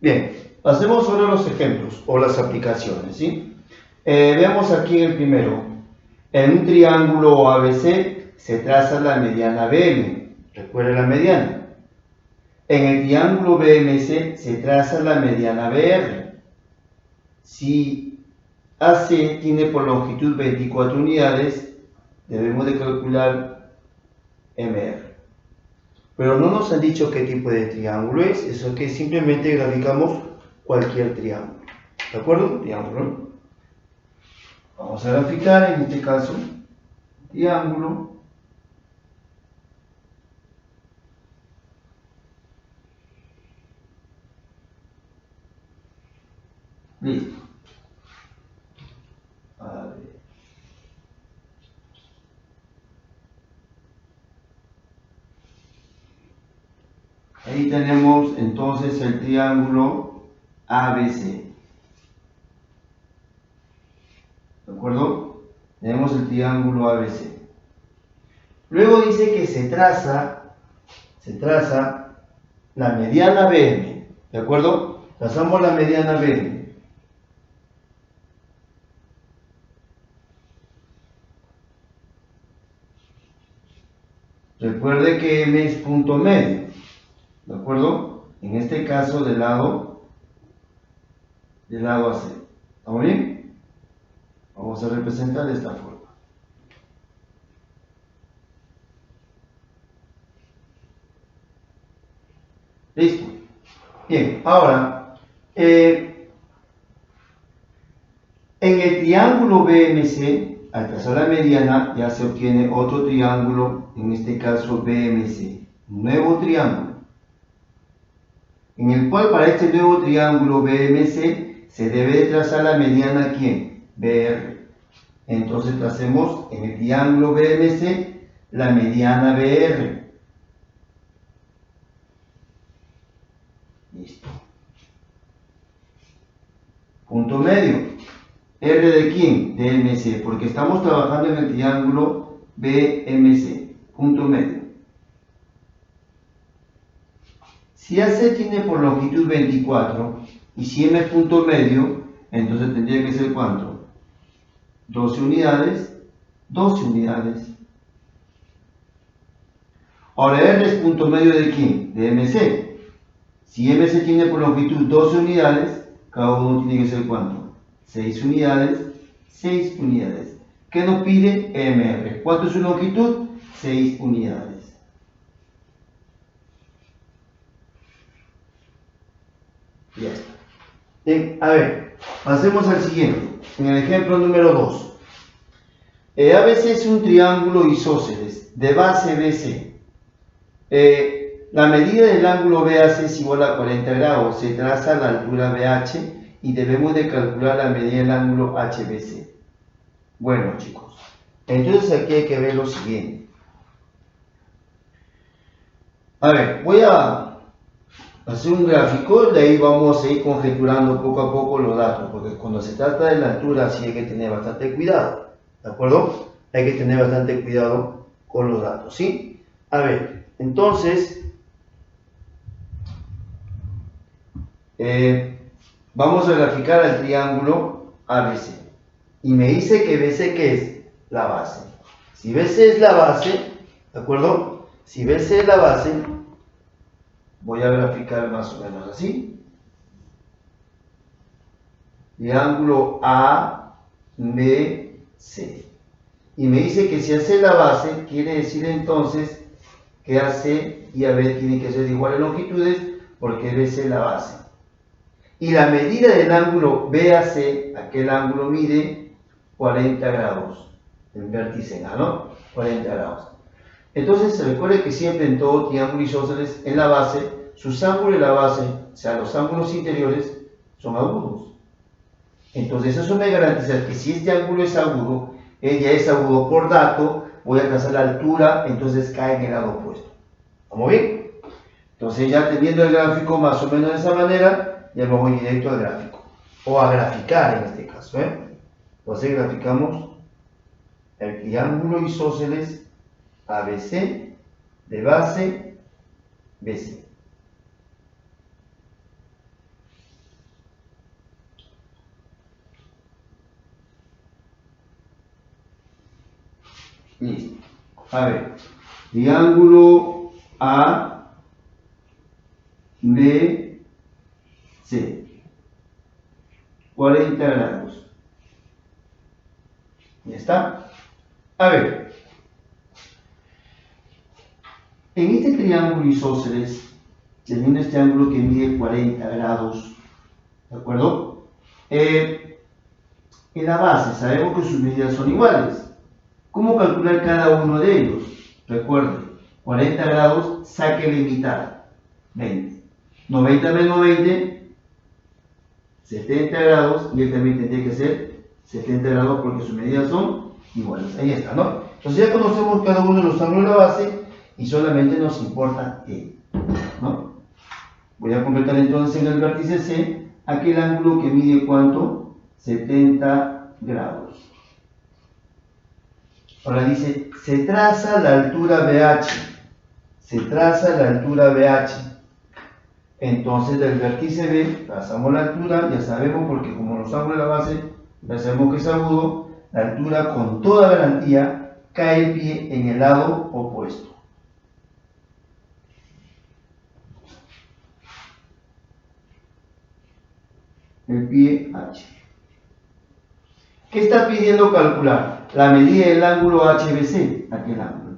Bien, pasemos ahora a los ejemplos o las aplicaciones, ¿sí? Veamos aquí el primero. En un triángulo ABC se traza la mediana BM. Recuerda la mediana. En el triángulo BMC se traza la mediana BR. Si AC tiene por longitud 24 unidades, debemos de calcular MR. Pero no nos han dicho qué tipo de triángulo es, eso que simplemente graficamos cualquier triángulo. ¿De acuerdo? Triángulo. Vamos a graficar en este caso triángulo. Listo. A ver. Ahí tenemos entonces el triángulo ABC. ¿De acuerdo? Tenemos el triángulo ABC. Luego dice que se traza la mediana BM. ¿De acuerdo? Trazamos la mediana BM. Recuerde que M es punto medio. ¿De acuerdo? En este caso del lado AC. ¿Estamos bien? Vamos a representar de esta forma. Listo. Bien, ahora, en el triángulo BMC, al trazar la mediana, ya se obtiene otro triángulo, en este caso BMC, un nuevo triángulo, en el cual para este nuevo triángulo BMC se debe de trazar la mediana, ¿quién? BR. Entonces tracemos en el triángulo BMC la mediana BR. Listo. Punto medio. ¿R de quién? De MC, porque estamos trabajando en el triángulo BMC. Punto medio. Si AC tiene por longitud 24 y si M es punto medio, entonces tendría que ser ¿cuánto? 12 unidades, 12 unidades. Ahora R es punto medio de quién? De MC. Si MC tiene por longitud 12 unidades, cada uno tiene que ser ¿cuánto? 6 unidades, 6 unidades. ¿Qué nos pide? MR. ¿Cuánto es su longitud? 6 unidades. Ya está. Bien, a ver, pasemos al siguiente. En el ejemplo número 2. ABC es un triángulo isósceles de base BC. La medida del ángulo BAC es igual a 40 grados. Se traza la altura BH y debemos de calcular la medida del ángulo HBC. Bueno, chicos, entonces aquí hay que ver lo siguiente. A ver, voy a hacer un gráfico, de ahí vamos a ir conjeturando poco a poco los datos, porque cuando se trata de la altura sí hay que tener bastante cuidado, ¿de acuerdo? Hay que tener bastante cuidado con los datos, ¿sí? A ver, entonces, vamos a graficar el triángulo ABC. Y me dice que BC, ¿qué es? La base. Si BC es la base, ¿de acuerdo? Si BC es la base, voy a graficar más o menos así. Triángulo ABC. Y me dice que si AC es la base, quiere decir entonces que AC y AB tienen que ser de iguales longitudes porque BC es la base. Y la medida del ángulo BAC, aquel ángulo mide 40 grados. El vértice A, ¿no? 40 grados. Entonces se recuerde que siempre en todo triángulo isósceles, en la base, sus ángulos de la base, o sea, los ángulos interiores, son agudos. Entonces eso me garantiza que si este ángulo es agudo, ya es agudo por dato, voy a trazar la altura, entonces cae en el lado opuesto. ¿Vamos bien? Entonces ya teniendo el gráfico más o menos de esa manera, ya me voy directo al gráfico. O a graficar en este caso. Entonces graficamos el triángulo isósceles ABC de base BC. Listo. A ver, triángulo A, B, C. 40 grados. Ya está. A ver, en este triángulo isósceles, teniendo este ángulo que mide 40 grados, ¿de acuerdo? En la base sabemos que sus medidas son iguales. ¿Cómo calcular cada uno de ellos? Recuerden, 40 grados, sáquenle mitad, 20. 90 menos 20, 70 grados, y él también tendría que ser 70 grados porque sus medidas son iguales. Ahí está, ¿no? Entonces ya conocemos cada uno de los ángulos de la base y solamente nos importa él, ¿no? Voy a completar entonces en el vértice C aquel ángulo que mide ¿cuánto? 70 grados. Ahora dice, se traza la altura BH. Se traza la altura BH. Entonces del vértice B trazamos la altura, ya sabemos porque como los ángulos de la base, ya sabemos que es agudo, la altura con toda garantía cae el pie en el lado opuesto. El pie H. ¿Qué está pidiendo calcular? La medida del ángulo HBC, aquel ángulo.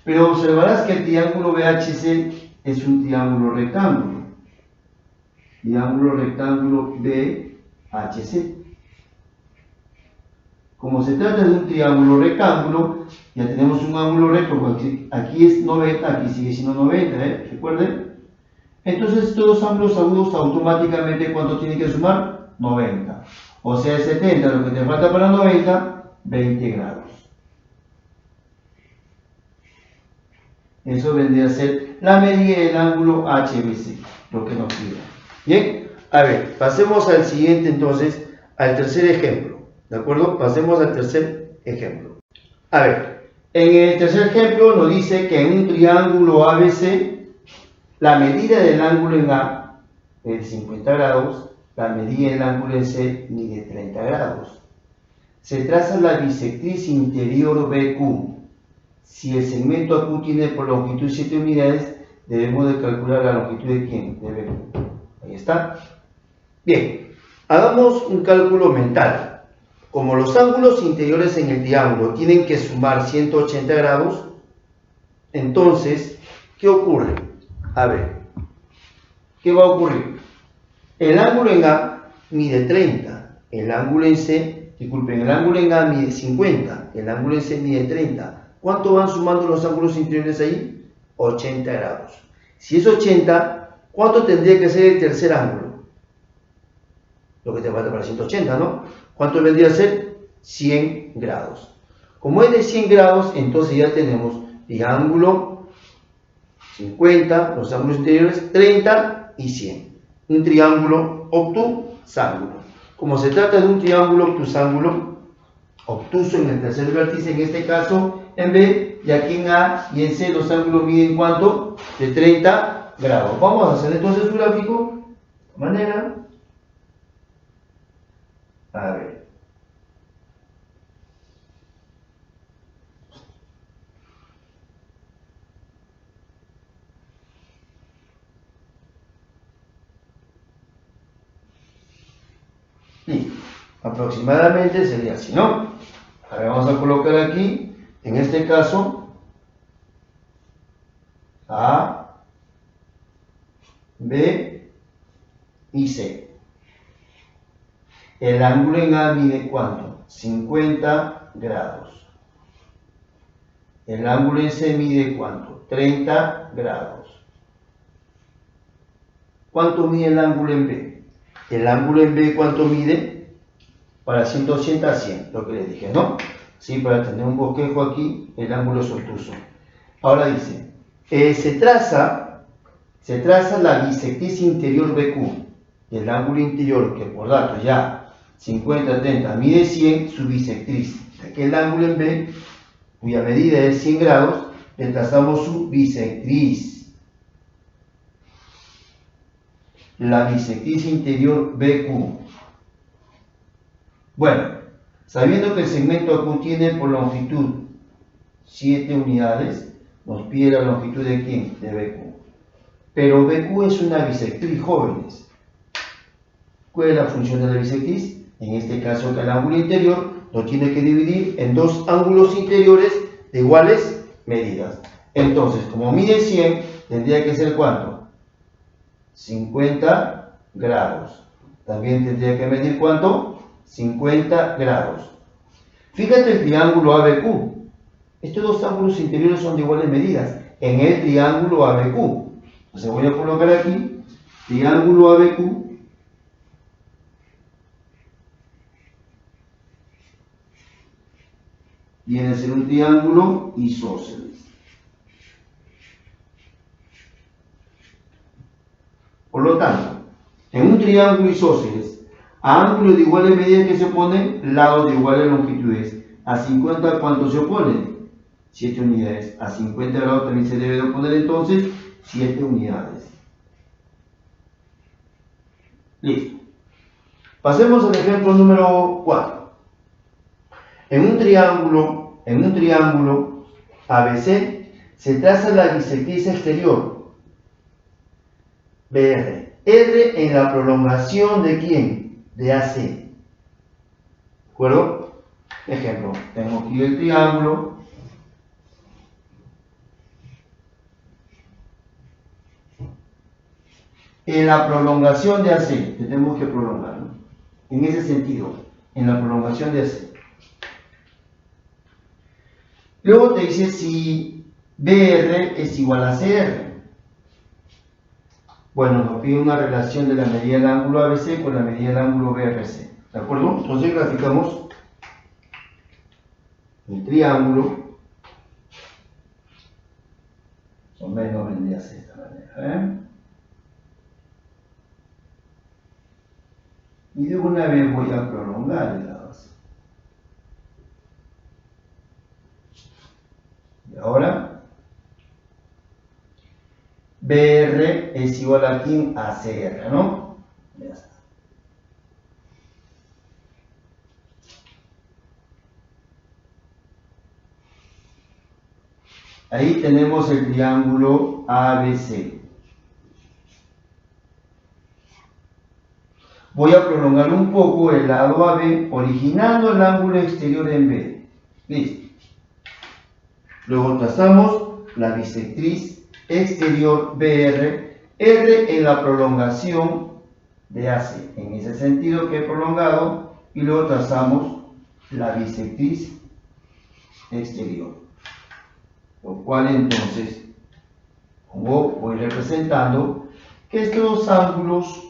Pero observarás que el triángulo BHC es un triángulo rectángulo. Triángulo rectángulo BHC. Como se trata de un triángulo rectángulo, ya tenemos un ángulo recto, porque aquí es 90, aquí sigue siendo 90, ¿recuerden? Entonces todos los ángulos agudos automáticamente, ¿cuánto tienen que sumar? 90. O sea, 70, lo que te falta para 90, 20 grados. Eso vendría a ser la medida del ángulo HBC, lo que nos pide. Bien, a ver, pasemos al siguiente entonces, al tercer ejemplo. ¿De acuerdo? Pasemos al tercer ejemplo. A ver, en el tercer ejemplo nos dice que en un triángulo ABC, la medida del ángulo en A es 50 grados, la medida del ángulo en C mide 30 grados. Se traza la bisectriz interior BQ. Si el segmento AQ tiene por longitud 7 unidades, debemos de calcular la longitud de ¿quién? De BQ. Ahí está. Bien, hagamos un cálculo mental. Como los ángulos interiores en el triángulo tienen que sumar 180 grados, entonces, ¿qué ocurre? A ver, ¿qué va a ocurrir? El ángulo en A mide 30, el ángulo en C, disculpen, el ángulo en A mide 50, el ángulo en C mide 30. ¿Cuánto van sumando los ángulos interiores ahí? 80 grados. Si es 80, ¿cuánto tendría que ser el tercer ángulo? Lo que te falta para 180, ¿no? ¿Cuánto vendría a ser? 100 grados. Como es de 100 grados, entonces ya tenemos triángulo 50, los ángulos interiores 30 y 100. Un triángulo obtusángulo. Como se trata de un triángulo obtusángulo, obtuso en el tercer vértice, en este caso en B, y aquí en A y en C los ángulos miden ¿cuánto? De 30 grados. Vamos a hacer entonces su gráfico de manera. A ver. Y aproximadamente sería así, ¿no? A ver, vamos a colocar aquí, en este caso, A, B y C. El ángulo en A mide ¿cuánto? 50 grados. El ángulo en C mide ¿cuánto? 30 grados. ¿Cuánto mide el ángulo en B? El ángulo en B, ¿cuánto mide? Para 180 100, lo que les dije, ¿no? Sí, para tener un bosquejo aquí, el ángulo es obtuso. Ahora dice, se traza la bisectriz interior BQ. El ángulo interior, que por datos ya 50, 30, mide 100, su bisectriz. Aquel ángulo en B, cuya medida es 100 grados, le trazamos su bisectriz. La bisectriz interior BQ. Bueno, sabiendo que el segmento AQ tiene por longitud 7 unidades, nos pide la longitud de ¿quién? De BQ. Pero BQ es una bisectriz, jóvenes. ¿Cuál es la función de la bisectriz? En este caso, que el ángulo interior lo tiene que dividir en dos ángulos interiores de iguales medidas. Entonces, como mide 100, tendría que ser ¿cuánto? 50 grados. También tendría que medir ¿cuánto? 50 grados. Fíjate el triángulo ABQ. Estos dos ángulos interiores son de iguales medidas en el triángulo ABQ. Entonces voy a colocar aquí triángulo ABQ. Viene a ser un triángulo isósceles. Por lo tanto, en un triángulo isósceles, a ángulos de iguales medidas que se oponen, lados de iguales longitudes. A 50, ¿cuánto se oponen? 7 unidades. A 50 grados también se debe de oponer entonces 7 unidades. Listo. Pasemos al ejemplo número 4. En un triángulo ABC se traza la bisectriz exterior BR. R en la prolongación de ¿quién? De AC. ¿De acuerdo? Ejemplo, tengo aquí el triángulo. En la prolongación de AC, tenemos que prolongar, ¿no? En ese sentido, en la prolongación de AC. Luego te dice si BR es igual a CR. Bueno, nos pide una relación de la medida del ángulo ABC con la medida del ángulo BRC. ¿De acuerdo? Entonces graficamos el triángulo. Más o menos vendría a ser de esta manera. Y de una vez voy a prolongar el lado así. Y ahora, BR es igual a ¿quién? A CR, ¿no? Ya está. Ahí tenemos el triángulo ABC. Voy a prolongar un poco el lado AB, originando el ángulo exterior en B. Listo. Luego trazamos la bisectriz exterior BR, R en la prolongación de AC, en ese sentido que he prolongado, y luego trazamos la bisectriz exterior. Lo cual entonces, como voy representando que estos dos ángulos,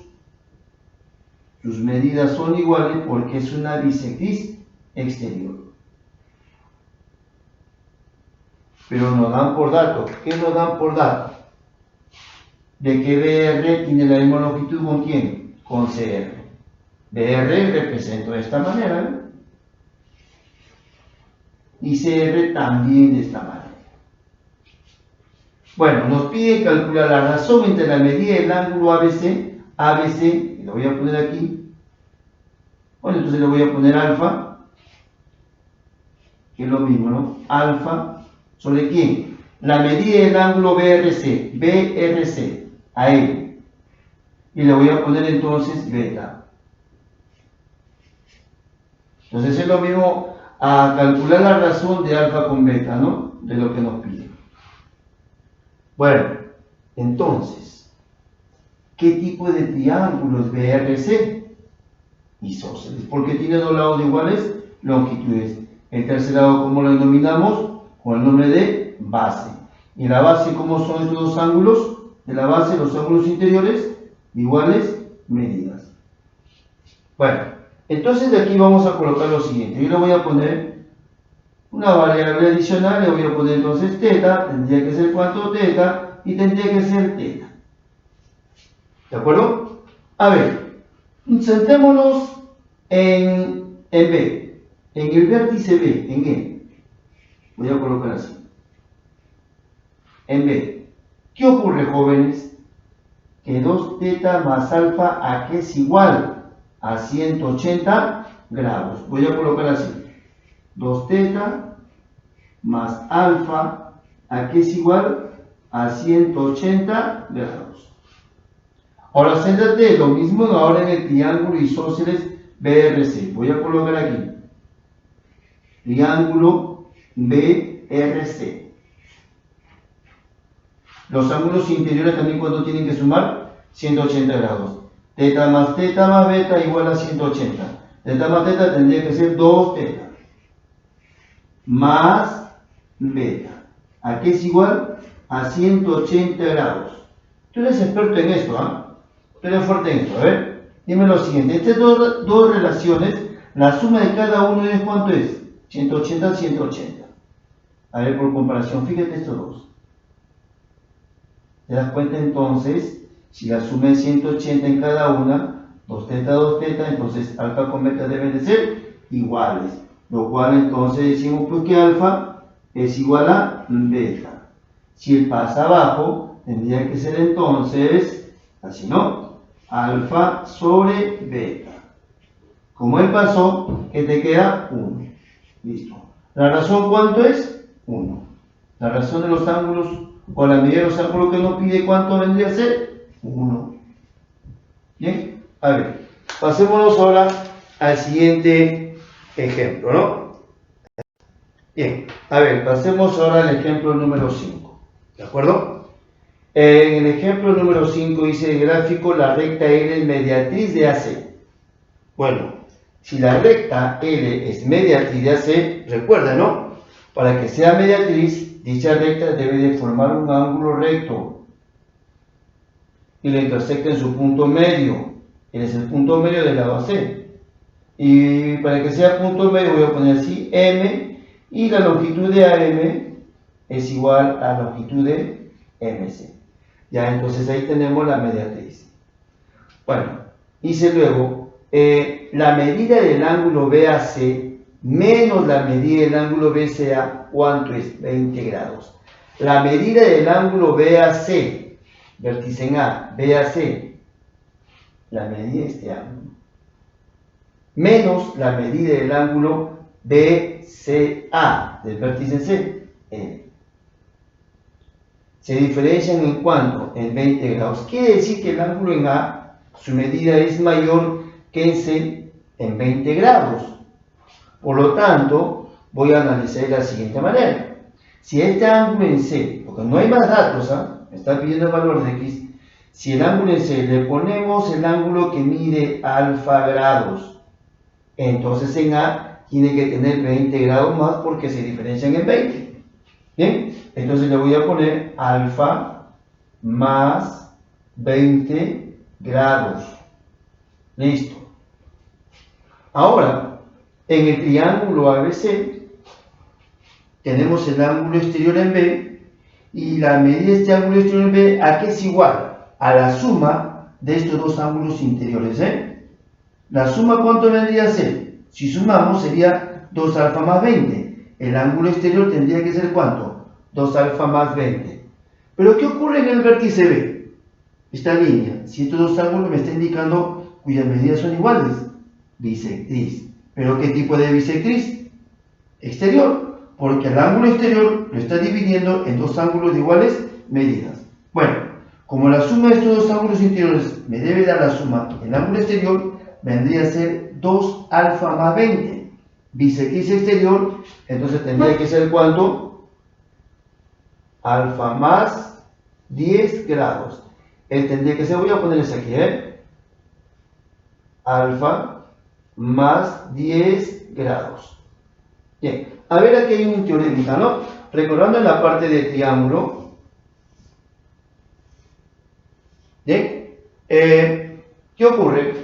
sus medidas son iguales porque es una bisectriz exterior. Pero nos dan por dato. ¿Qué nos dan por dato? De que BR tiene la misma longitud con ¿quién? Con CR. BR represento de esta manera, ¿no? Y CR también de esta manera. Bueno, nos pide calcular la razón entre la medida del ángulo ABC, y lo voy a poner aquí. Bueno, entonces le voy a poner alfa, que es lo mismo, ¿no? Alfa, ¿sobre quién? La medida del ángulo BRC, a él. Y le voy a poner entonces beta. Entonces es lo mismo a calcular la razón de alfa con beta, ¿no? De lo que nos pide. Bueno, entonces, ¿qué tipo de triángulo es BRC? Isósceles, porque tiene dos lados de iguales longitudes. El tercer lado, ¿cómo lo denominamos? Con el nombre de base. ¿Y la base cómo son estos dos ángulos? De la base, los ángulos interiores de iguales medidas. Bueno, entonces de aquí vamos a colocar lo siguiente. Yo le voy a poner una variable adicional, le voy a poner entonces teta, tendría que ser ¿cuánto? Teta, y tendría que ser teta. ¿De acuerdo? A ver, centrémonos en B, en el vértice B, en E. Voy a colocar así. En B. ¿Qué ocurre, jóvenes? Que 2 teta más alfa, ¿a qué es igual? A 180 grados. Voy a colocar así. 2 teta más alfa, aquí es igual a 180 grados. Ahora céntrate lo mismo ahora en el triángulo isósceles BRC. Voy a colocar aquí. Triángulo BRC. Los ángulos interiores también cuando tienen que sumar 180 grados. Teta más beta igual a 180. Teta más teta tendría que ser 2 teta más beta. Aquí es igual a 180 grados. Tú eres experto en esto, ¿ah? Tú eres fuerte en esto. A ver, dime lo siguiente. Estas dos relaciones, la suma de cada uno de ellos, ¿cuánto es? 180, 180. A ver, por comparación, fíjate estos dos. ¿Te das cuenta entonces? Si la suma es 180 en cada una, 2 teta, entonces alfa con beta deben de ser iguales. Lo cual entonces decimos pues que alfa es igual a beta. Si él pasa abajo, tendría que ser entonces, así no, alfa sobre beta. Como él pasó, ¿qué te queda? 1. Listo. ¿La razón cuánto es? 1. La razón de los ángulos, o la medida de los ángulos que nos pide, ¿cuánto vendría a ser? 1. Bien, a ver, pasémonos ahora al siguiente ejemplo, ¿no? Bien, a ver, pasemos ahora al ejemplo número 5, ¿de acuerdo? En el ejemplo número 5 dice el gráfico, la recta L es mediatriz de AC. Bueno, si la recta L es mediatriz de AC, recuerda, ¿no? Para que sea mediatriz, dicha recta debe de formar un ángulo recto y la intersecta en su punto medio. Él es el punto medio del lado AC. Y para que sea punto medio voy a poner así M, y la longitud de AM es igual a la longitud de MC. Ya, entonces ahí tenemos la mediatriz. Bueno, dice luego, la medida del ángulo BAC menos la medida del ángulo BCA, ¿cuánto es? 20 grados. La medida del ángulo BAC, vértice en A, BAC, la medida de este ángulo, menos la medida del ángulo BCA, del vértice C, se diferencian en cuánto? En 20 grados. Quiere decir que el ángulo en A, su medida es mayor que en C en 20 grados. Por lo tanto, voy a analizar de la siguiente manera. Si este ángulo en C, porque no hay más datos, me está pidiendo el valor de X, si el ángulo en C le ponemos el ángulo que mide alfa grados, entonces en A tiene que tener 20 grados más porque se diferencian en 20. Bien, entonces le voy a poner alfa más 20 grados. Listo. Ahora, en el triángulo ABC tenemos el ángulo exterior en B y la medida de este ángulo exterior en B, ¿a qué es igual? A la suma de estos dos ángulos interiores. ¿La suma cuánto vendría a ser? Si sumamos sería 2 alfa más 20. El ángulo exterior tendría que ser ¿cuánto? 2 alfa más 20. Pero ¿qué ocurre en el vértice B? Esta línea, si estos dos ángulos me está indicando cuyas medidas son iguales, bisectriz. ¿Pero qué tipo de bisectriz? Exterior, porque el ángulo exterior lo está dividiendo en dos ángulos de iguales medidas. Bueno, como la suma de estos dos ángulos interiores me debe dar la suma del ángulo exterior, vendría a ser 2 alfa más 20. Bisectriz exterior, entonces tendría que ser ¿cuánto? Alfa más 10 grados. Él tendría que ser, voy a ponerles aquí, alfa más 10 grados. Bien, a ver, aquí hay un teorema, ¿no? Recordando en la parte del triángulo. Bien, ¿qué ocurre?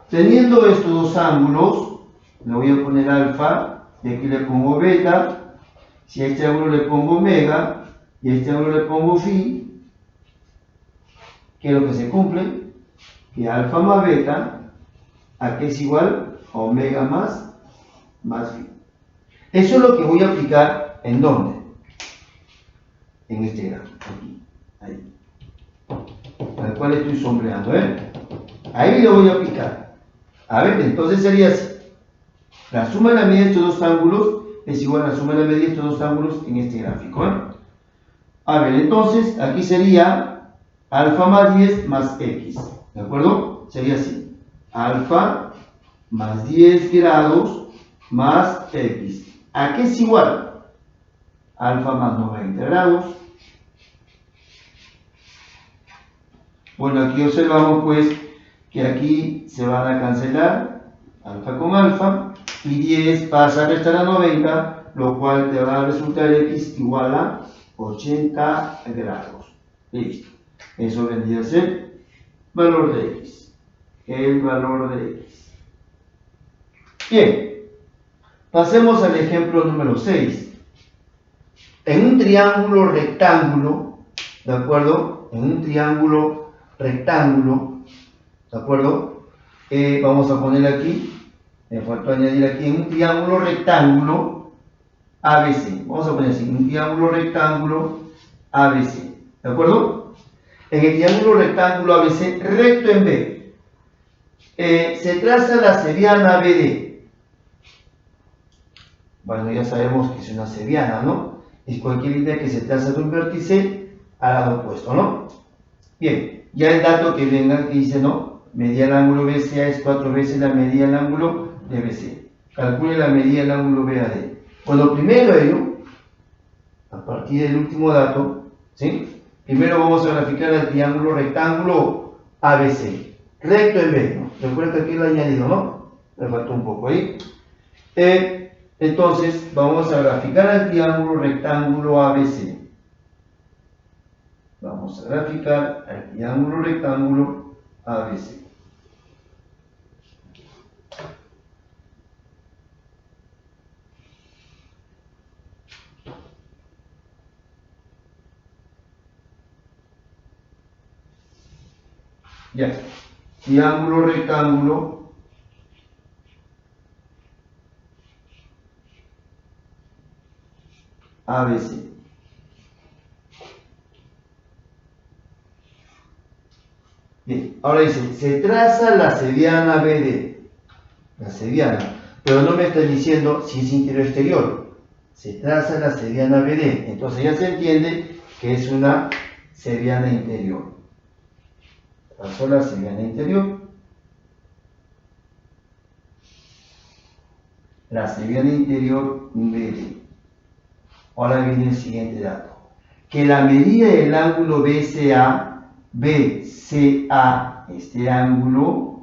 Teniendo estos dos ángulos, le voy a poner alfa, y aquí le pongo beta. Si a este ángulo le pongo omega, y a este ángulo le pongo phi, ¿qué es lo que se cumple? Que alfa más beta, aquí es igual a omega más phi. Eso es lo que voy a aplicar, ¿en dónde? En este gráfico, aquí, ahí. Al cual estoy sombreando, Ahí lo voy a aplicar. A ver, entonces sería así. La suma de la medida de estos dos ángulos es igual a la suma de la medida de estos dos ángulos en este gráfico. A ver, entonces aquí sería alfa más 10 más x. ¿De acuerdo? Sería así. Alfa más 10 grados más x. ¿A qué es igual? Alfa más 90 grados. Bueno, aquí observamos pues que aquí se van a cancelar alfa con alfa y 10 pasa a restar a 90, lo cual te va a resultar x igual a 80 grados. Listo. Eso vendría a ser valor de x. El valor de x. Bien. Pasemos al ejemplo número 6. En un triángulo rectángulo, ¿de acuerdo? En un triángulo rectángulo, ¿de acuerdo? Vamos a poner aquí, me faltó añadir aquí, en un triángulo rectángulo ABC. Vamos a poner así, un triángulo rectángulo ABC. ¿De acuerdo? En el triángulo rectángulo ABC, recto en B, se traza la seriana BD. Bueno, ya sabemos que es una seriana, ¿no? Es cualquier línea que se traza de un vértice al lado opuesto, ¿no? Bien, ya el dato que venga que dice, ¿no? Medida del ángulo BCA es 4 veces la medida del ángulo de BC. Calcule la medida del ángulo BAD. Bueno, primero ello, a partir del último dato, ¿sí? Primero vamos a graficar el triángulo rectángulo ABC. Recto en B, ¿no? Recuerda que aquí lo he añadido, ¿no? Me faltó un poco ahí. Entonces, vamos a graficar el triángulo rectángulo ABC. Vamos a graficar el triángulo rectángulo ABC. Ya, triángulo rectángulo ABC. Bien, ahora dice, se traza la seriana BD. La seriana, pero no me está diciendo si es interior o exterior. Se traza la seriana BD, entonces ya se entiende que es una seriana interior. Trazó la seriana interior. La seriana interior BD. Ahora viene el siguiente dato. Que la medida del ángulo BCA, este ángulo,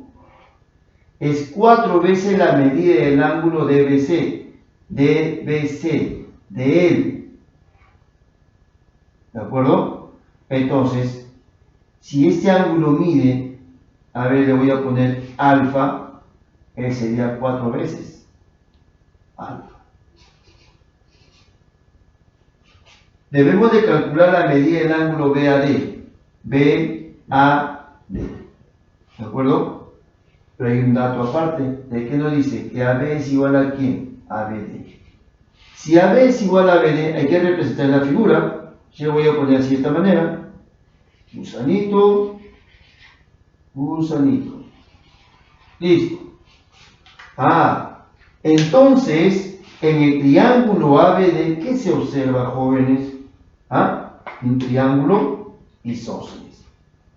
es 4 veces la medida del ángulo DBC, de él. ¿De acuerdo? Entonces, si este ángulo mide, a ver, le voy a poner alfa, sería 4 veces alfa. Debemos de calcular la medida del ángulo BAD. ¿De acuerdo? Pero hay un dato aparte. ¿De qué nos dice? Que AB es igual a ¿quién? A BD. Si AB es igual a BD, hay que representar la figura. Yo voy a poner así de esta manera. Gusanito. Gusanito. Listo. Entonces, en el triángulo ABD, ¿qué se observa, jóvenes? Un triángulo isósceles.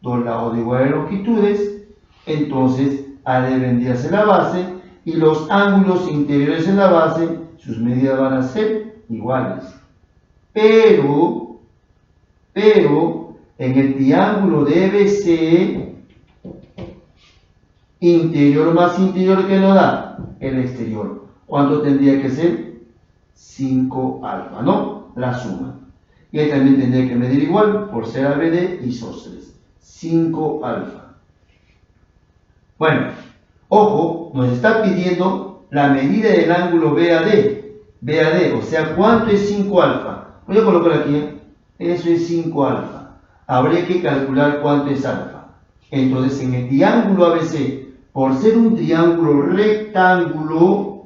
Dos lados de iguales longitudes, entonces AD vendría a ser la base y los ángulos interiores en la base, sus medidas van a ser iguales. Pero en el triángulo DBC, interior más interior, ¿qué nos da? El exterior. ¿Cuánto tendría que ser? 5 alfa, ¿no? La suma. Y ahí también tendría que medir igual por ser ABD isósceles. 5 alfa. Bueno, ojo, nos está pidiendo la medida del ángulo BAD, o sea, ¿cuánto es 5 alfa? Voy a colocar aquí, eso es 5 alfa. Habría que calcular cuánto es alfa. Entonces, en el triángulo ABC, por ser un triángulo rectángulo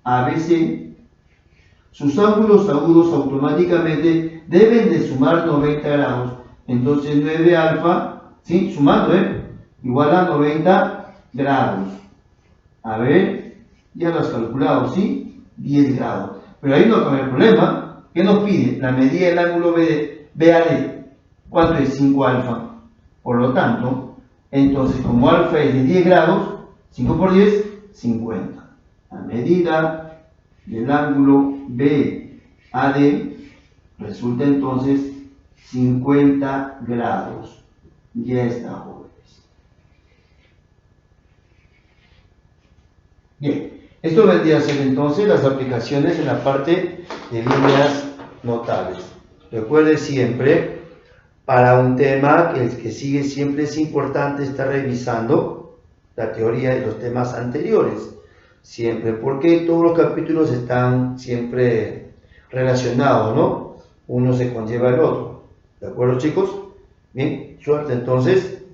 ABC, sus ángulos agudos automáticamente deben de sumar 90 grados. Entonces 9 alfa, ¿sí? Sumando, igual a 90 grados. A ver, Ya lo has calculado, ¿sí? 10 grados. Pero ahí no acaba el problema. ¿Qué nos pide? La medida del ángulo BAD. ¿Cuánto es? 5 alfa. Por lo tanto, entonces como alfa es de 10 grados, 5 por 10, 50. La medida del ángulo BAD resulta entonces 50 grados. Ya está, jóvenes. Bien, esto vendría a ser entonces las aplicaciones en la parte de líneas notables. Recuerde siempre, para un tema que sigue siempre es importante estar revisando la teoría de los temas anteriores. Siempre, porque todos los capítulos están siempre relacionados, ¿no? Uno se conlleva al otro. ¿De acuerdo, chicos? Bien, suerte entonces.